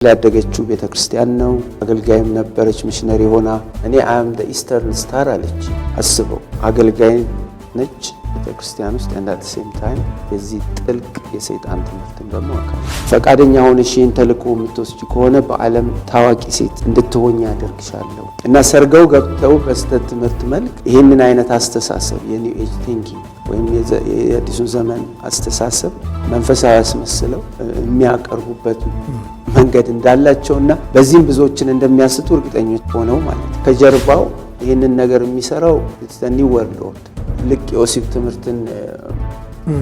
ያደገችው ቤተክርስቲያን ነው። አገልጋይም ነበረች ሚሽነሪ ሆና። እኔ አም ዘ ኢስተርን ስታር አለች። አስበው አገልጋይ ነች ቤተክርስቲያን ውስጥ and at the same time የዚህ ጥልቅ የሰይጣን ትምህርትን ደግሞ አካል ፈቃደኛ ሆነሽ ይህን ተልእኮ የምትወስጂ ከሆነ በዓለም ታዋቂ ሴት እንድትሆኝ ያደርግሻለሁ እና ሰርገው ገብተው በስተት ትምህርት መልክ ይህንን አይነት አስተሳሰብ የኒው ኤጅ ቲንኪንግ ወይም የአዲሱ ዘመን አስተሳሰብ መንፈሳዊ ያስመስለው የሚያቀርቡበት መንገድ እንዳላቸውና በዚህም ብዙዎችን እንደሚያስቱ እርግጠኞች ሆነው ማለት ከጀርባው ይህንን ነገር የሚሰራው ኒው ወርልድ ኦርደር ልክ የወሲብ ትምህርትን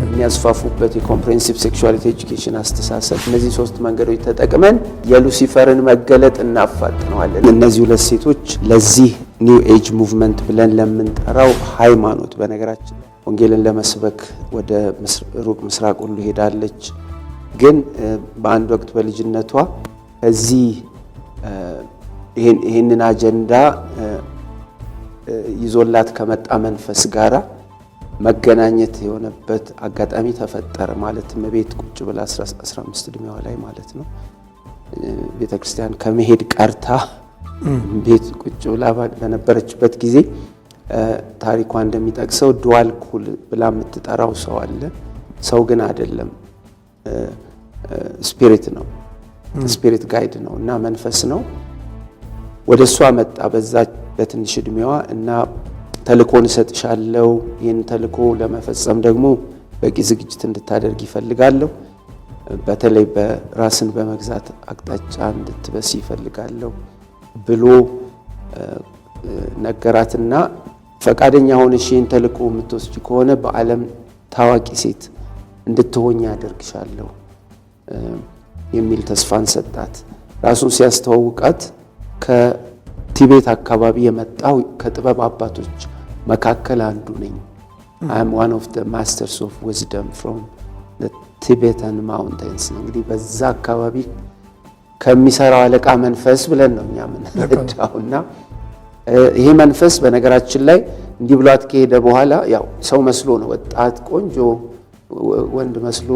የሚያስፋፉበት የኮምፕሬሄንሲቭ ሴክሹዋሊቲ ኤጁኬሽን አስተሳሰብ እነዚህ ሶስት መንገዶች ተጠቅመን የሉሲፈርን መገለጥ እናፋጥነዋለን። እነዚህ ሁለት ሴቶች ለዚህ ኒው ኤጅ ሙቭመንት ብለን ለምንጠራው ሃይማኖት በነገራችን ወንጌልን ለመስበክ ወደ ሩቅ ምስራቅ ሁሉ ሄዳለች። ግን በአንድ ወቅት በልጅነቷ እዚህ ይሄንን አጀንዳ ይዞላት ከመጣ መንፈስ ጋራ መገናኘት የሆነበት አጋጣሚ ተፈጠረ። ማለትም ቤት ቁጭ ብላ 15 ዕድሜዋ ላይ ማለት ነው ቤተክርስቲያን ከመሄድ ቀርታ ቤት ቁጭ ብላ በነበረችበት ጊዜ ታሪኳ እንደሚጠቅሰው ዱዋል ኩል ብላ የምትጠራው ሰው አለ። ሰው ግን አይደለም፣ ስፒሪት ነው፣ ስፒሪት ጋይድ ነው እና መንፈስ ነው። ወደሷ መጣ በዛ በትንሽ ዕድሜዋ እና ተልእኮን እሰጥሻለሁ፣ ይህን ተልእኮ ለመፈጸም ደግሞ በቂ ዝግጅት እንድታደርግ ይፈልጋለሁ፣ በተለይ በራስን በመግዛት አቅጣጫ እንድትበስ ይፈልጋለሁ ብሎ ነገራትና ፈቃደኛ ሆነሽ ይህን ተልእኮ የምትወስጂ ከሆነ በዓለም ታዋቂ ሴት እንድትሆኝ ያደርግሻለሁ የሚል ተስፋን ሰጣት። ራሱን ሲያስተዋውቃት ከቲቤት አካባቢ የመጣው ከጥበብ አባቶች መካከል አንዱ ነኝ። I am one of the masters of wisdom from the Tibetan mountains። እንግዲህ በዛ አካባቢ ከሚሰራው አለቃ መንፈስ ብለን ነው እኛ የምንረዳውና ይሄ መንፈስ በነገራችን ላይ እንዲህ ብሏት ከሄደ በኋላ ያው ሰው መስሎ ነው፣ ወጣት ቆንጆ ወንድ መስሎ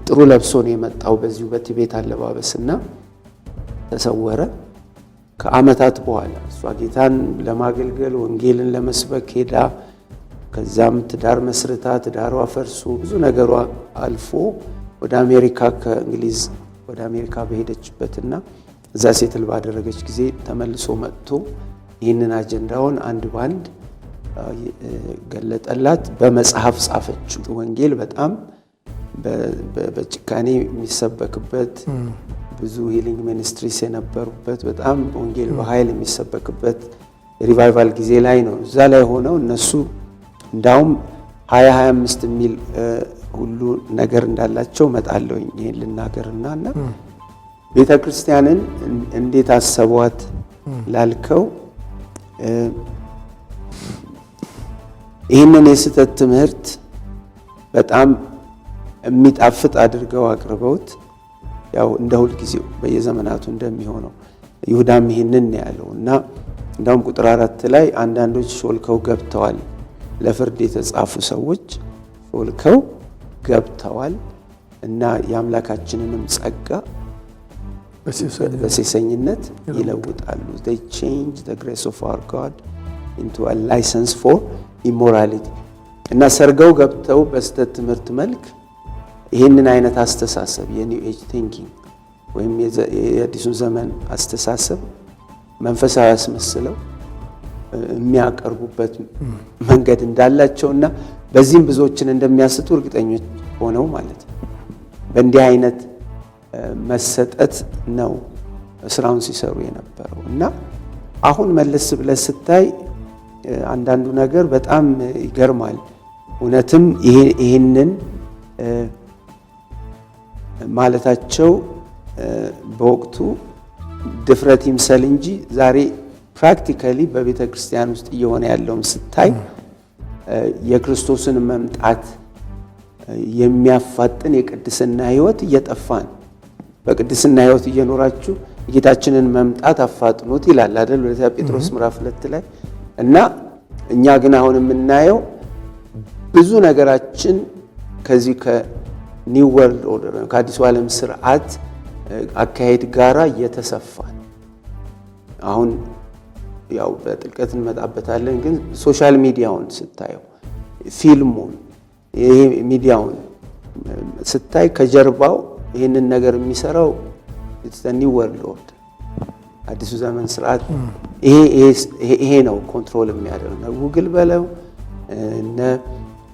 ጥሩ ለብሶ ነው የመጣው በዚሁ በቲቤት አለባበስና ተሰወረ። ከዓመታት በኋላ እሷ ጌታን ለማገልገል ወንጌልን ለመስበክ ሄዳ ከዛም ትዳር መስርታ ትዳሯ ፈርሶ ብዙ ነገሯ አልፎ ወደ አሜሪካ ከእንግሊዝ ወደ አሜሪካ በሄደችበትና እዛ ሴትል ባደረገች ጊዜ ተመልሶ መጥቶ ይህንን አጀንዳውን አንድ ባንድ ገለጠላት፣ በመጽሐፍ ጻፈችው። ወንጌል በጣም በጭካኔ የሚሰበክበት ብዙ ሂሊንግ ሚኒስትሪስ የነበሩበት በጣም ወንጌል በኃይል የሚሰበክበት ሪቫይቫል ጊዜ ላይ ነው። እዛ ላይ ሆነው እነሱ እንዳውም 2025 የሚል ሁሉ ነገር እንዳላቸው መጣለው ይሄን ልናገርና ቤተክርስቲያንን እንዴት አሰቧት ላልከው ይህንን የስተት ትምህርት በጣም የሚጣፍጥ አድርገው አቅርበውት ያው እንደ ሁል ጊዜው በየዘመናቱ እንደሚሆነው ይሁዳም ይህንን ያለው እና እንዳውም ቁጥር 4 ላይ አንዳንዶች ሾልከው ገብተዋል፣ ለፍርድ የተጻፉ ሰዎች ሾልከው ገብተዋል እና የአምላካችንንም ጸጋ በሴሰኝነት ይለውጣሉ። they change the grace of our God into a license for immorality እና ሰርገው ገብተው በስተት ትምህርት መልክ ይህንን አይነት አስተሳሰብ የኒው ኤጅ ቲንኪንግ ወይም የአዲሱ ዘመን አስተሳሰብ መንፈሳዊ ያስመስለው የሚያቀርቡበት መንገድ እንዳላቸውና በዚህም ብዙዎችን እንደሚያስቱ እርግጠኞች ሆነው ማለት ነው። በእንዲህ አይነት መሰጠት ነው ስራውን ሲሰሩ የነበረው እና አሁን መለስ ብለህ ስታይ አንዳንዱ ነገር በጣም ይገርማል። እውነትም ይሄንን ማለታቸው በወቅቱ ድፍረት ይምሰል እንጂ ዛሬ ፕራክቲካሊ በቤተ ክርስቲያን ውስጥ እየሆነ ያለውም ስታይ የክርስቶስን መምጣት የሚያፋጥን የቅድስና ሕይወት እየጠፋን በቅድስና ሕይወት እየኖራችሁ ጌታችንን መምጣት አፋጥኑት ይላል አይደል ወደ ጴጥሮስ ምዕራፍ 2 ላይ እና እኛ ግን አሁን የምናየው ብዙ ነገራችን ከዚህ ከኒው ወርልድ ኦርደር ከአዲሱ ዓለም ስርዓት አካሄድ ጋራ እየተሰፋ ነው። አሁን ያው በጥልቀት እንመጣበታለን፣ ግን ሶሻል ሚዲያውን ስታየው ፊልሙን ይሄ ሚዲያውን ስታይ ከጀርባው ይህንን ነገር የሚሰራው it's the new world order አዲሱ ዘመን ስርዓት ይሄ ነው ኮንትሮል የሚያደርገው። ጉግል በለው እነ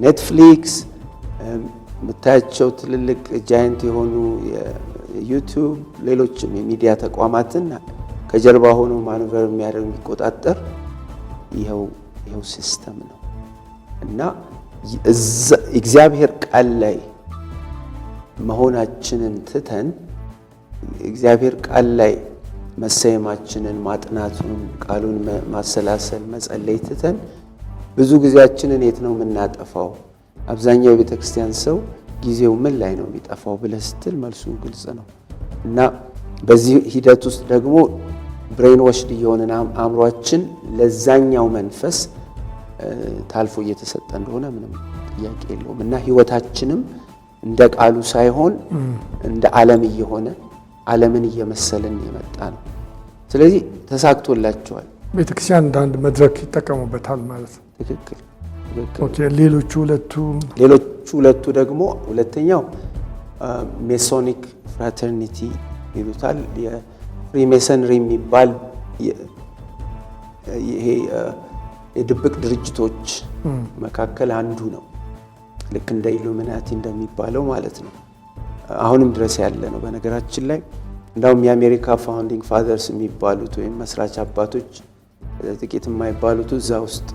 ኔትፍሊክስ የምታያቸው ትልልቅ ጃይንት የሆኑ የዩቲዩብ ሌሎችም የሚዲያ ተቋማትን ከጀርባ ሆኖ ማኑቨር የሚያደርግ የሚቆጣጠር ይኸው ሲስተም ነው እና እግዚአብሔር ቃል ላይ መሆናችንን ትተን እግዚአብሔር ቃል ላይ መሰየማችንን ማጥናቱን ቃሉን ማሰላሰል መጸለይ ትተን ብዙ ጊዜያችንን የት ነው የምናጠፋው? አብዛኛው የቤተ ክርስቲያን ሰው ጊዜው ምን ላይ ነው የሚጠፋው ብለህ ስትል መልሱ ግልጽ ነው። እና በዚህ ሂደት ውስጥ ደግሞ ብሬን ወሽድ የሆነን አእምሯችን ለዛኛው መንፈስ ታልፎ እየተሰጠ እንደሆነ ምንም ጥያቄ የለውም። እና ህይወታችንም እንደ ቃሉ ሳይሆን እንደ ዓለም እየሆነ ዓለምን እየመሰልን የመጣ ነው። ስለዚህ ተሳክቶላቸዋል። ቤተክርስቲያን አንድ መድረክ ይጠቀሙበታል ማለት ነው። ትክክል። ኦኬ። ሌሎቹ ሁለቱ ደግሞ ሁለተኛው ሜሶኒክ ፍራተርኒቲ ይሉታል። የፍሪሜሰንሪ የሚባል ይሄ የድብቅ ድርጅቶች መካከል አንዱ ነው። ልክ እንደ ኢሉሚናቲ እንደሚባለው ማለት ነው። አሁንም ድረስ ያለ ነው። በነገራችን ላይ እንዳውም የአሜሪካ ፋውንዲንግ ፋዘርስ የሚባሉት ወይም መስራች አባቶች ጥቂት የማይባሉት እዛ ውስጥ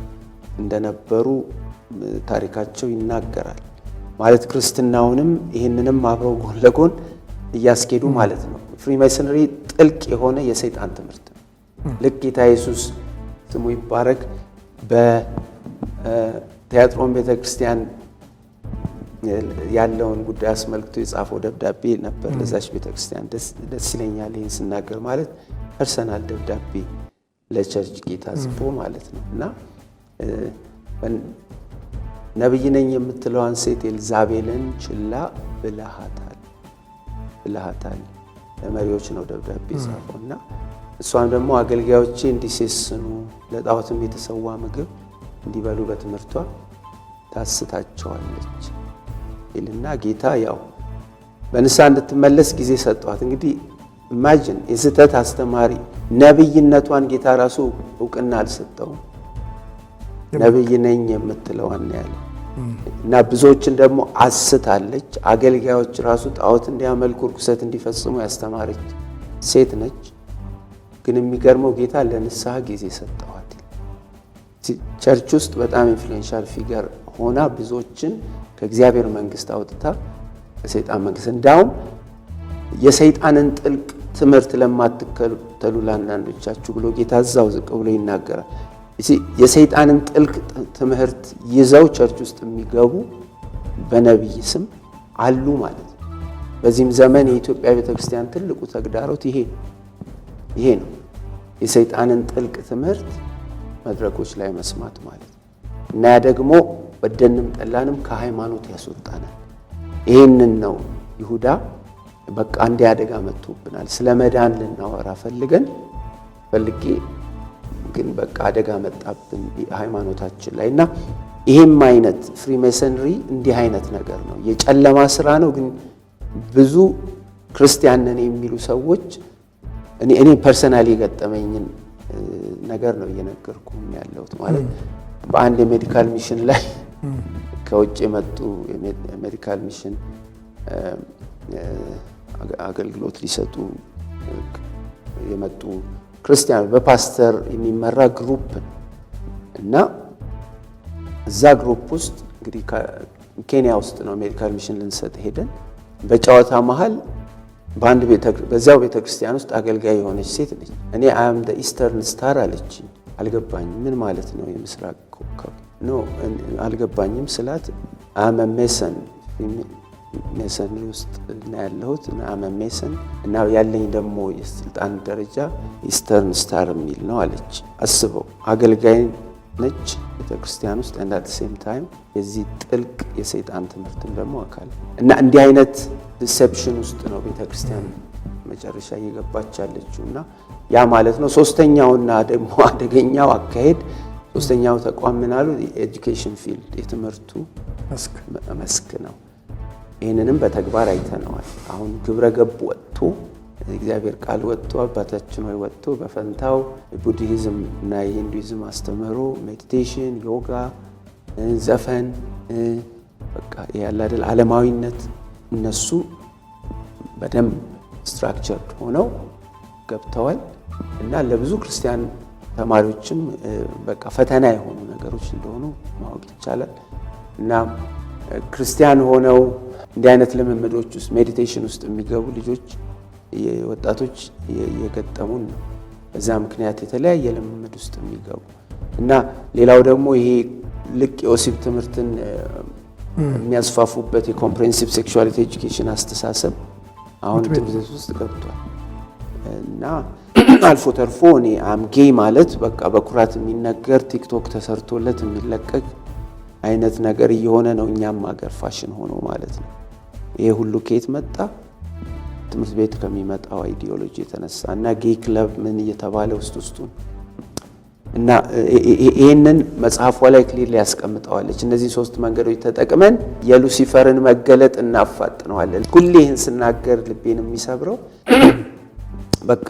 እንደነበሩ ታሪካቸው ይናገራል። ማለት ክርስትናውንም ይህንንም አብረው ጎን ለጎን እያስኬዱ ማለት ነው። ፍሪሜሰንሪ ጥልቅ የሆነ የሰይጣን ትምህርት ነው። ልክ ጌታ ኢየሱስ ስሙ ይባረክ በቲያጥሮን ቤተክርስቲያን ያለውን ጉዳይ አስመልክቶ የጻፈው ደብዳቤ ነበር ለዛች ቤተክርስቲያን። ደስ ይለኛል ይህን ስናገር፣ ማለት ፐርሰናል ደብዳቤ ለቸርች ጌታ ጽፎ ማለት ነው። እና ነብይ ነኝ የምትለዋን ሴት ኤልዛቤልን ችላ ብልሃታል ለመሪዎች ነው ደብዳቤ ጻፈው። እና እሷም ደግሞ አገልጋዮቼ እንዲሴስኑ ለጣዖትም የተሰዋ ምግብ እንዲበሉ በትምህርቷ ታስታቸዋለች ይልና ጌታ ያው በንስሐ እንድትመለስ ጊዜ ሰጧት። እንግዲህ ኢማጂን የስህተት አስተማሪ ነብይነቷን ጌታ ራሱ እውቅና አልሰጠውም። ነብይ ነኝ የምትለዋን ያለው እና ብዙዎችን ደግሞ አስታለች። አገልጋዮች ራሱ ጣዖት እንዲያመልኩ ርኩሰት እንዲፈጽሙ ያስተማረች ሴት ነች። ግን የሚገርመው ጌታ ለንስሐ ጊዜ ሰጠዋት። ቸርች ውስጥ በጣም ኢንፍሉዌንሻል ፊገር ሆና ብዙዎችን ከእግዚአብሔር መንግስት አውጥታ ከሰይጣን መንግስት፣ እንዳውም የሰይጣንን ጥልቅ ትምህርት ለማትከተሉ ለአንዳንዶቻችሁ ብሎ ጌታ እዛው ዝቅ ብሎ ይናገራል። የሰይጣንን ጥልቅ ትምህርት ይዘው ቸርች ውስጥ የሚገቡ በነቢይ ስም አሉ ማለት ነው። በዚህም ዘመን የኢትዮጵያ ቤተክርስቲያን ትልቁ ተግዳሮት ይሄ ነው። የሰይጣንን ጥልቅ ትምህርት መድረኮች ላይ መስማት ማለት ነው። እና ያ ደግሞ ወደንም ጠላንም ከሃይማኖት ያስወጣናል። ይሄንን ነው ይሁዳ በቃ እንደ አደጋ መጥቶብናል። ስለ መዳን ልናወራ ፈልጌ ግን በቃ አደጋ መጣብን ሃይማኖታችን ላይ። እና ይሄም አይነት ፍሪሜሰንሪ እንዲህ አይነት ነገር ነው። የጨለማ ስራ ነው። ግን ብዙ ክርስቲያን ነን የሚሉ ሰዎች እኔ ፐርሰናሊ የገጠመኝን ነገር ነው እየነገርኩ ያለሁት። ማለት በአንድ የሜዲካል ሚሽን ላይ ከውጭ የመጡ የሜዲካል ሚሽን አገልግሎት ሊሰጡ የመጡ ክርስቲያኖች በፓስተር የሚመራ ግሩፕ እና እዛ ግሩፕ ውስጥ እንግዲህ ኬንያ ውስጥ ነው ሜዲካል ሚሽን ልንሰጥ ሄደን በጨዋታ መሃል በዚያው ቤተክርስቲያን ውስጥ አገልጋይ የሆነች ሴት ነች። እኔ አም ዘ ኢስተርን ስታር አለችኝ። አልገባኝም። ምን ማለት ነው የምስራቅ ኮከብ ነው? አልገባኝም ስላት አም ሜሰን ሜሰን ውስጥ እና ያለሁት እና አም ሜሰን እና ያለኝ ደግሞ የስልጣን ደረጃ ኢስተርን ስታር የሚል ነው አለች። አስበው፣ አገልጋይ ነች ቤተክርስቲያን ውስጥ and at the same time የዚህ ጥልቅ የሰይጣን ትምህርትም ደግሞ አካል እና እንዲህ አይነት ዲሴፕሽን ውስጥ ነው ቤተክርስቲያን መጨረሻ እየገባች ያለችው እና ያ ማለት ነው። ሶስተኛውና ደግሞ አደገኛው አካሄድ ሶስተኛው ተቋም ምን አሉ? ኤጁኬሽን ፊልድ የትምህርቱ መስክ ነው። ይህንንም በተግባር አይተነዋል። አሁን ግብረ ገብ ወጥቶ እግዚአብሔር ቃል ወጥቶ አባታችን ሆይ ወጥቶ በፈንታው ቡድሂዝም እና የሂንዱይዝም አስተምህሮ፣ ሜዲቴሽን፣ ዮጋ፣ ዘፈን በቃ ያለ አይደል ዓለማዊነት እነሱ በደንብ ስትራክቸርድ ሆነው ገብተዋል እና ለብዙ ክርስቲያን ተማሪዎችም በቃ ፈተና የሆኑ ነገሮች እንደሆኑ ማወቅ ይቻላል። እና ክርስቲያን ሆነው እንዲህ አይነት ልምምዶች ውስጥ ሜዲቴሽን ውስጥ የሚገቡ ልጆች ወጣቶች የገጠሙን ነው። በዛ ምክንያት የተለያየ ልምምድ ውስጥ የሚገቡ እና ሌላው ደግሞ ይሄ ልቅ የወሲብ ትምህርትን የሚያስፋፉበት የኮምፕሬሄንሲቭ ሴክሹዋሊቲ ኤጁኬሽን አስተሳሰብ አሁን ትምህርት ውስጥ ገብቷል እና አልፎ ተርፎ እኔ አምጌ ማለት በቃ በኩራት የሚነገር ቲክቶክ ተሰርቶለት የሚለቀቅ አይነት ነገር እየሆነ ነው። እኛም ሀገር ፋሽን ሆኖ ማለት ነው። ይሄ ሁሉ ከየት መጣ? ትምህርት ቤት ከሚመጣው አይዲዮሎጂ የተነሳ እና ጌይ ክለብ ምን እየተባለ ውስጡን እና ይሄንን መጽሐፏ ላይ ክሊር ላይ ያስቀምጠዋለች። እነዚህ ሶስት መንገዶች ተጠቅመን የሉሲፈርን መገለጥ እናፋጥነዋለን። ሁሌ ይህን ስናገር ልቤን የሚሰብረው በቃ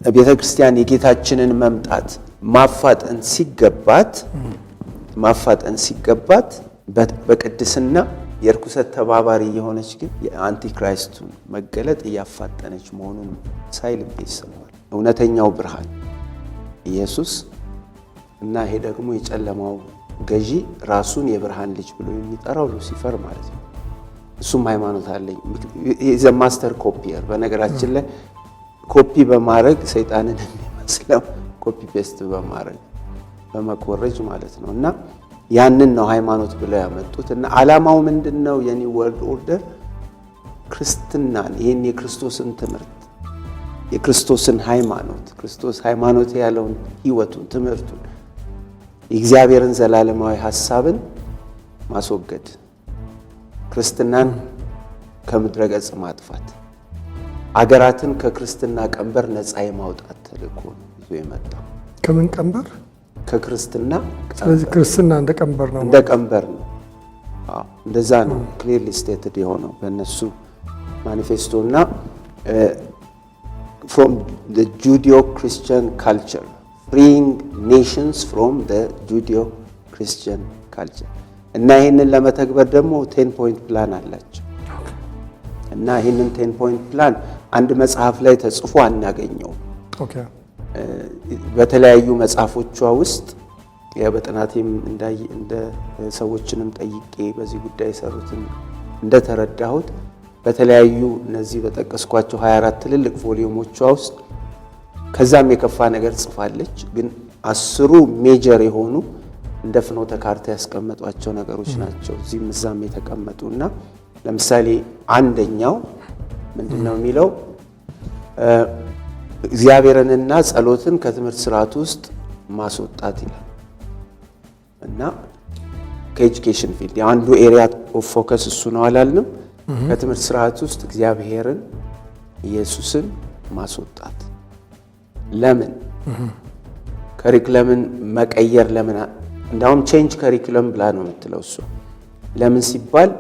ቤተክርስቲያን የጌታችንን መምጣት ማፋጠን ሲገባት በቅድስና የርኩሰት ተባባሪ የሆነች ግን የአንቲክራይስቱን መገለጥ እያፋጠነች መሆኑን ሳይ ልቤ ይሰማል። እውነተኛው ብርሃን ኢየሱስ እና ይሄ ደግሞ የጨለማው ገዢ ራሱን የብርሃን ልጅ ብሎ የሚጠራው ሉሲፈር ማለት ነው። እሱም ሃይማኖት አለኝ ዘ ማስተር ኮፒየር። በነገራችን ላይ ኮፒ በማድረግ ሰይጣንን የሚመስለው ኮፒ ፔስት በማድረግ በመኮረጅ ማለት ነው። እና ያንን ነው ሃይማኖት ብለው ያመጡት። እና ዓላማው ምንድነው? የኒው ወርልድ ኦርደር ክርስትናን ይሄን የክርስቶስን ትምህርት የክርስቶስን ሃይማኖት ክርስቶስ ሃይማኖት ያለውን ህይወቱን ትምህርቱን የእግዚአብሔርን ዘላለማዊ ሐሳብን ማስወገድ፣ ክርስትናን ከምድረ ገጽ ማጥፋት፣ አገራትን ከክርስትና ቀንበር ነፃ የማውጣት ተልእኮ ነው ይዞ የመጣው። ከምን ቀንበር? ከክርስትና። ስለዚህ ክርስትና እንደ ቀንበር ነው። እንደ ቀንበር ነው። እንደዛ ነው ክሊርሊ ስቴትድ የሆነው በእነሱ ማኒፌስቶ እና from the Judeo-Christian culture, freeing nations from the Judeo-Christian culture. እና ይህንን ለመተግበር ደግሞ 10 ፖይንት ፕላን አላቸው። እና ይህንን 10 ፖይንት ፕላን አንድ መጽሐፍ ላይ ተጽፎ አናገኘውም። በተለያዩ መጽሐፎቿ ውስጥ በጥናቴም እንደ ሰዎችንም ጠይቄ በዚህ ጉዳይ የሰሩትን እንደተረዳሁት በተለያዩ እነዚህ በጠቀስኳቸው 24 ትልልቅ ቮሊዩሞቿ ውስጥ ከዛም የከፋ ነገር ጽፋለች። ግን 10ሩ ሜጀር የሆኑ እንደ ፍኖተ ካርታ ያስቀመጧቸው ነገሮች ናቸው እዚህም እዛም የተቀመጡና ለምሳሌ አንደኛው ምንድነው የሚለው እግዚአብሔርንና ጸሎትን ከትምህርት ስርዓት ውስጥ ማስወጣት ይላል። እና ከኤጁኬሽን ፊልድ አንዱ ኤሪያ ኦፍ ፎከስ እሱ ነው አላልንም? ከትምህርት ስርዓት ውስጥ እግዚአብሔርን ኢየሱስን ማስወጣት። ለምን? ከሪኩለምን መቀየር ለምን? እንዳውም ቼንጅ ከሪኩለም ብላ ነው የምትለው እሱ። ለምን ሲባል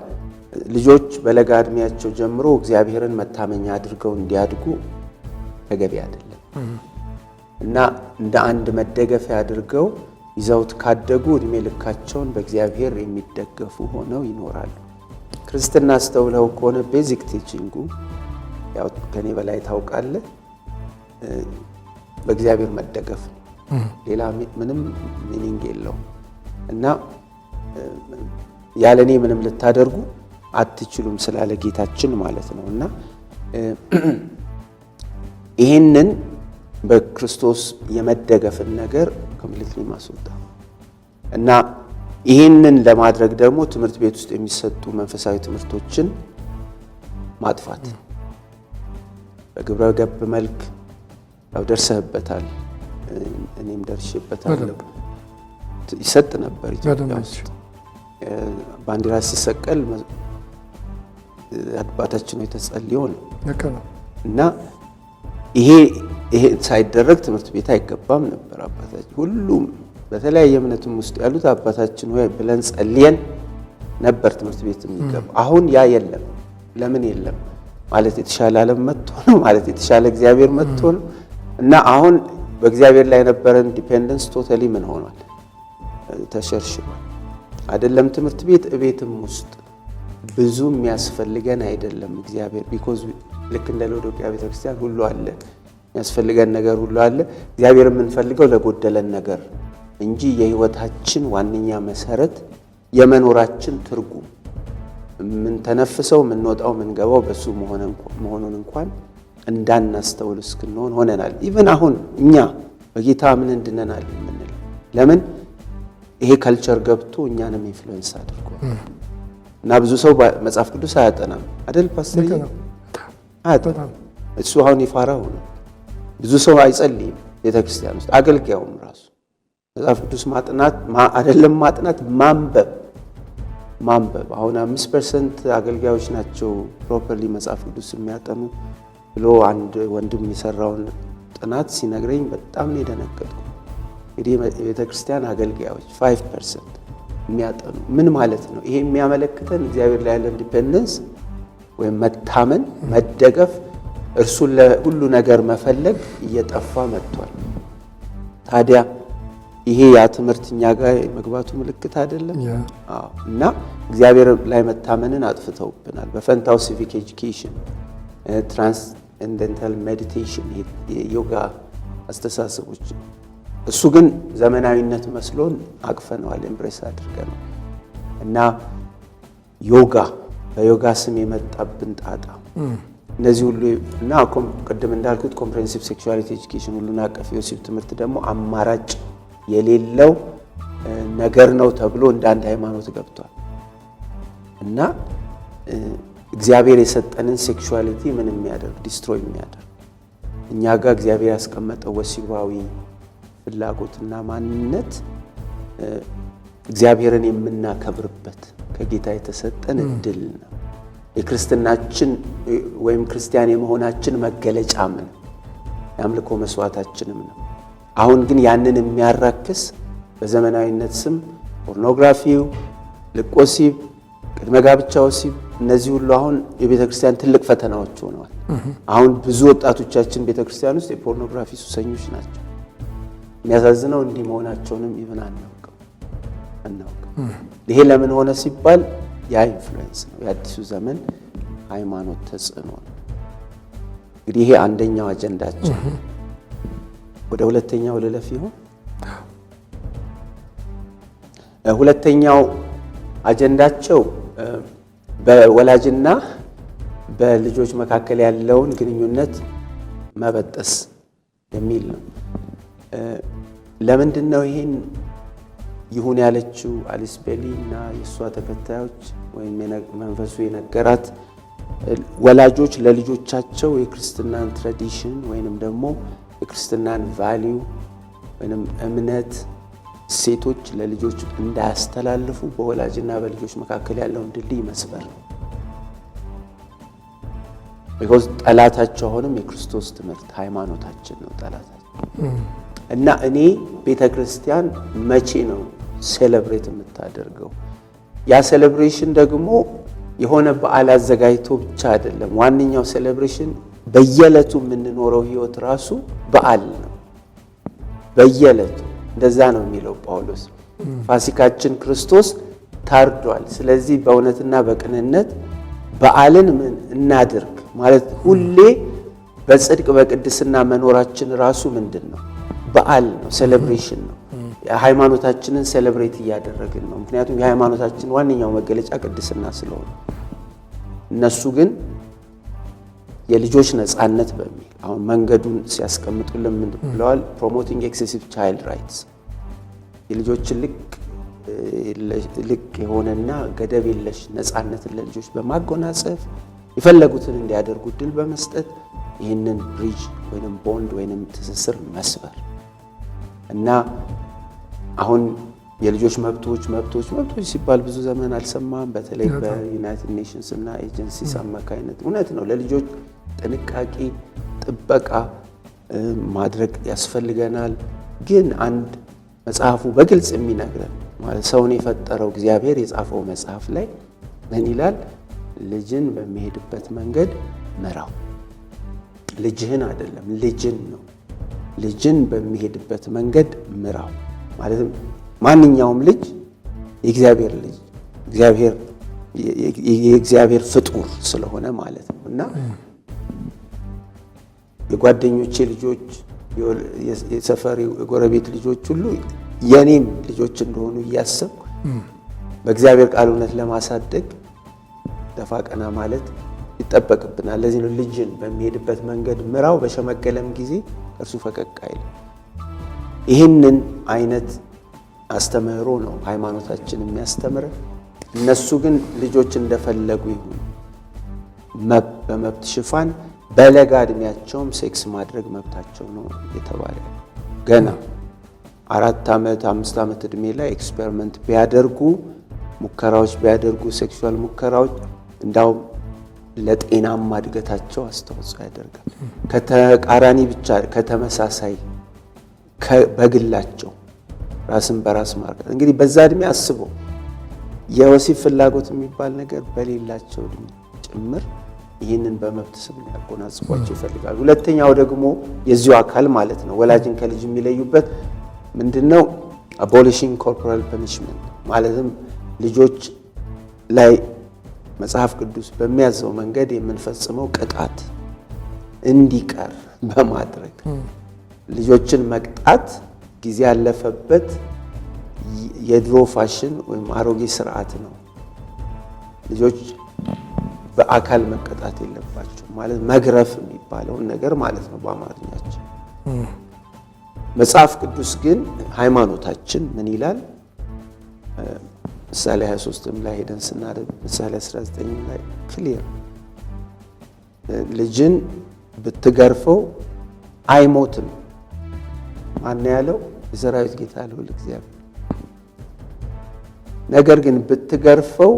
ልጆች በለጋ እድሜያቸው ጀምሮ እግዚአብሔርን መታመኛ አድርገው እንዲያድጉ ተገቢ አይደለም እና እንደ አንድ መደገፊያ አድርገው ይዘውት ካደጉ እድሜ ልካቸውን በእግዚአብሔር የሚደገፉ ሆነው ይኖራሉ። ክርስትና አስተውለው ከሆነ ቤዚክ ቲቺንጉ ያው ከኔ በላይ ታውቃለህ በእግዚአብሔር መደገፍ ነው። ሌላ ምንም ሚኒንግ የለውም። እና ያለኔ ምንም ልታደርጉ አትችሉም ስላለ ጌታችን ማለት ነው። እና ይሄንን በክርስቶስ የመደገፍን ነገር ኮምፕሊትሊ ማስወጣት እና ይሄንን ለማድረግ ደግሞ ትምህርት ቤት ውስጥ የሚሰጡ መንፈሳዊ ትምህርቶችን ማጥፋት በግብረ ገብ መልክ ያው ደርሰህበታል፣ እኔም ደርሼበታለሁ። ይሰጥ ነበር ኢትዮጵያ ውስጥ ባንዲራ ሲሰቀል አባታችን ሆይ ተጸልዮ ነው ልክ ነው። እና ይሄ ሳይደረግ ትምህርት ቤት አይገባም ነበር። አባታችን ሁሉም በተለያየ እምነትም ውስጥ ያሉት አባታችን ሆይ ብለን ጸልየን ነበር ትምህርት ቤት የሚገባ። አሁን ያ የለም። ለምን የለም ማለት የተሻለ ዓለም መጥቶ ነው ማለት የተሻለ እግዚአብሔር መጥቶ ነው። እና አሁን በእግዚአብሔር ላይ የነበረን ዲፔንደንስ ቶታሊ ምን ሆኗል? ተሸርሽሯል። አይደለም ትምህርት ቤት እቤትም ውስጥ ብዙ የሚያስፈልገን አይደለም እግዚአብሔር ቢኮዝ ልክ እንደ ሎዶቅያ ቤተክርስቲያን ሁሉ አለ፣ የሚያስፈልገን ነገር ሁሉ አለ። እግዚአብሔር የምንፈልገው ለጎደለን ነገር እንጂ የህይወታችን ዋነኛ መሰረት የመኖራችን ትርጉም የምንተነፍሰው የምንወጣው የምንገባው በሱ መሆኑን እንኳን እንዳናስተውል እስክንሆን ሆነናል። ኢቭን አሁን እኛ በጌታ ምን እንድነናል የምንለው ለምን ይሄ ካልቸር ገብቶ እኛንም ኢንፍሉዌንስ አድርጓል። እና ብዙ ሰው መጽሐፍ ቅዱስ አያጠናም አይደል ፓስተር? አያጠናም። እሱ አሁን ይፋራው ነው። ብዙ ሰው አይጸልይም ቤተክርስቲያን ውስጥ አገልጋዩም ራሱ መጽሐፍ ቅዱስ ማጥናት አይደለም ማጥናት ማንበብ አሁን 5% አገልጋዮች ናቸው ፕሮፐርሊ መጽሐፍ ቅዱስ የሚያጠኑ ብሎ አንድ ወንድም የሰራውን ጥናት ሲነግረኝ በጣም ነው የደነገጥኩ። እንግዲህ የቤተክርስቲያን አገልጋዮች 5% የሚያጠኑ ምን ማለት ነው? ይሄ የሚያመለክተን እግዚአብሔር ላይ ያለን ዲፔንደንስ ወይም መታመን፣ መደገፍ፣ እርሱን ለሁሉ ነገር መፈለግ እየጠፋ መጥቷል። ታዲያ ይሄ ያ ትምህርት እኛ ጋር መግባቱ ምልክት አይደለም? አዎ። እና እግዚአብሔር ላይ መታመንን አጥፍተውብናል። በፈንታው ሲቪክ ኤጁኬሽን፣ ትራንስንደንታል ሜዲቴሽን፣ የዮጋ አስተሳሰቦች እሱ ግን ዘመናዊነት መስሎን አቅፈነዋል፣ ኤምብሬስ አድርገነው እና ዮጋ በዮጋ ስም የመጣብን ጣጣ እነዚህ ሁሉ እና ቅድም እንዳልኩት ኮምፕሬሄንሲቭ ሴክሹዋሊቲ ኤጁኬሽን ሁሉን አቀፍ የወሲብ ትምህርት ደግሞ አማራጭ የሌለው ነገር ነው ተብሎ እንደ አንድ ሃይማኖት ገብቷል። እና እግዚአብሔር የሰጠንን ሴክሹዋሊቲ ምን የሚያደርግ ዲስትሮይ የሚያደርግ እኛ ጋር እግዚአብሔር ያስቀመጠው ወሲባዊ ፍላጎትና ማንነት እግዚአብሔርን የምናከብርበት ከጌታ የተሰጠን እድል ነው። የክርስትናችን ወይም ክርስቲያን የመሆናችን መገለጫም ነው። የአምልኮ መስዋዕታችንም ነው። አሁን ግን ያንን የሚያራክስ በዘመናዊነት ስም ፖርኖግራፊው፣ ልቆሲብ፣ ቅድመ ጋብቻ ወሲብ እነዚህ ሁሉ አሁን የቤተክርስቲያን ትልቅ ፈተናዎች ሆነዋል። አሁን ብዙ ወጣቶቻችን ቤተክርስቲያን ውስጥ የፖርኖግራፊ ሱሰኞች ናቸው። የሚያሳዝነው እንዲህ መሆናቸውንም ይብን አናውቅም። ይሄ ለምን ሆነ ሲባል ያ ኢንፍሉዌንስ ነው፣ የአዲሱ ዘመን ሃይማኖት ተጽዕኖ ነው። እንግዲህ ይሄ አንደኛው አጀንዳችን። ወደ ሁለተኛው ልለፍ ይሆን? ሁለተኛው አጀንዳቸው በወላጅና በልጆች መካከል ያለውን ግንኙነት መበጠስ የሚል ነው። ለምንድን ነው ይሄን ይሁን ያለችው? አሊስ ቤሊ እና የእሷ ተከታዮች ወይም መንፈሱ የነገራት ወላጆች ለልጆቻቸው የክርስትናን ትራዲሽን ወይንም ደግሞ የክርስትናን ቫልዩ ወይንም እምነት ሴቶች ለልጆች እንዳያስተላልፉ በወላጅና በልጆች መካከል ያለውን ድልድይ መስበር ነው። ቢኮዝ ጠላታቸው አሁንም የክርስቶስ ትምህርት ሃይማኖታችን ነው ጠላታችን። እና እኔ ቤተክርስቲያን መቼ ነው ሴሌብሬት የምታደርገው? ያ ሴሌብሬሽን ደግሞ የሆነ በዓል አዘጋጅቶ ብቻ አይደለም። ዋነኛው ሴሌብሬሽን በየዕለቱ የምንኖረው ህይወት ራሱ በዓል ነው። በየዕለቱ እንደዛ ነው የሚለው ጳውሎስ። ፋሲካችን ክርስቶስ ታርዷል። ስለዚህ በእውነትና በቅንነት በዓልን ምን እናድርግ ማለት ሁሌ በጽድቅ በቅድስና መኖራችን ራሱ ምንድን ነው? በዓል ነው፣ ሴሌብሬሽን ነው። ሃይማኖታችንን ሴሌብሬት እያደረግን ነው። ምክንያቱም የሃይማኖታችን ዋነኛው መገለጫ ቅድስና ስለሆነ። እነሱ ግን የልጆች ነፃነት በሚል አሁን መንገዱን ሲያስቀምጡልን ምን ብለዋል? ፕሮሞቲንግ ኤክሴሲቭ ቻይልድ ራይትስ፣ የልጆችን ልቅ የሆነና ገደብ የለሽ ነፃነትን ለልጆች በማጎናጸፍ የፈለጉትን እንዲያደርጉ ድል በመስጠት ይህንን ብሪጅ ወይንም ቦንድ ወይንም ትስስር መስበር እና አሁን የልጆች መብቶች ሲባል ብዙ ዘመን አልሰማም። በተለይ በዩናይትድ ኔሽንስ እና ኤጀንሲስ አማካይነት እውነት ነው ለልጆች ጥንቃቄ ጥበቃ ማድረግ ያስፈልገናል። ግን አንድ መጽሐፉ በግልጽ የሚነግረን ማለት ሰውን የፈጠረው እግዚአብሔር የጻፈው መጽሐፍ ላይ ምን ይላል? ልጅን በሚሄድበት መንገድ ምራው። ልጅህን አይደለም ልጅን ነው። ልጅን በሚሄድበት መንገድ ምራው ማለትም ማንኛውም ልጅ የእግዚአብሔር ልጅ የእግዚአብሔር ፍጡር ስለሆነ ማለት ነው እና የጓደኞቼ ልጆች የሰፈሪ የጎረቤት ልጆች ሁሉ የኔም ልጆች እንደሆኑ እያሰብኩ በእግዚአብሔር ቃል እውነት ለማሳደግ ደፋ ቀና ማለት ይጠበቅብናል። ለዚህ ነው ልጅን በሚሄድበት መንገድ ምራው፣ በሸመገለም ጊዜ እርሱ ፈቀቅ አይልም። ይህንን አይነት አስተምህሮ ነው ሃይማኖታችን የሚያስተምረን። እነሱ ግን ልጆች እንደፈለጉ ይሁን በመብት ሽፋን በለጋ እድሜያቸውም ሴክስ ማድረግ መብታቸው ነው የተባለ ገና 4 ዓመት 5 ዓመት እድሜ ላይ ኤክስፐሪመንት ቢያደርጉ ሙከራዎች ቢያደርጉ ሴክሹዋል ሙከራዎች እንዳውም ለጤናማ እድገታቸው አስተዋጽኦ ያደርጋል። ከተቃራኒ ብቻ ከተመሳሳይ በግላቸው ራስን በራስ ማርቀት እንግዲህ በዛ እድሜ አስበው የወሲብ ፍላጎት የሚባል ነገር በሌላቸው እድሜ ጭምር ይህንን በመብት ስም ሊያጎናጽፏቸው ይፈልጋሉ። ሁለተኛው ደግሞ የዚሁ አካል ማለት ነው ወላጅን ከልጅ የሚለዩበት ምንድነው? አቦሊሽንግ ኮርፖራል ፐኒሽመንት ማለትም ልጆች ላይ መጽሐፍ ቅዱስ በሚያዘው መንገድ የምንፈጽመው ቅጣት እንዲቀር በማድረግ ልጆችን መቅጣት ጊዜ ያለፈበት የድሮ ፋሽን ወይም አሮጌ ስርዓት ነው። ልጆች በአካል መቀጣት የለባቸው ማለት መግረፍ የሚባለውን ነገር ማለት ነው በአማርኛችን። መጽሐፍ ቅዱስ ግን ሃይማኖታችን ምን ይላል? ምሳሌ 23 ላይ ሄደን ስናደርግ ምሳሌ 19 ላይ ክሊር ልጅን ብትገርፈው አይሞትም። ማን ያለው? የሰራዊት ጌታ ልዑል እግዚአብሔር። ነገር ግን ብትገርፈው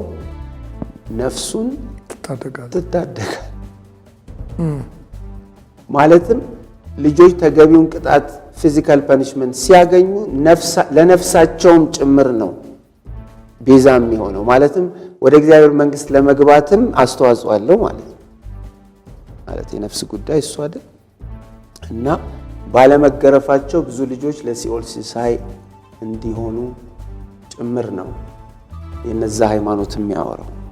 ነፍሱን ትታደጋል። ማለትም ልጆች ተገቢውን ቅጣት ፊዚካል ፐኒሽመንት ሲያገኙ ለነፍሳቸውም ጭምር ነው ቤዛ የሚሆነው። ማለትም ወደ እግዚአብሔር መንግስት ለመግባትም አስተዋጽኦ አለው ማለት ነው። ማለት የነፍስ ጉዳይ እሱ አይደል? እና ባለመገረፋቸው ብዙ ልጆች ለሲኦል ሲሳይ እንዲሆኑ ጭምር ነው የነዛ ሃይማኖት የሚያወራው።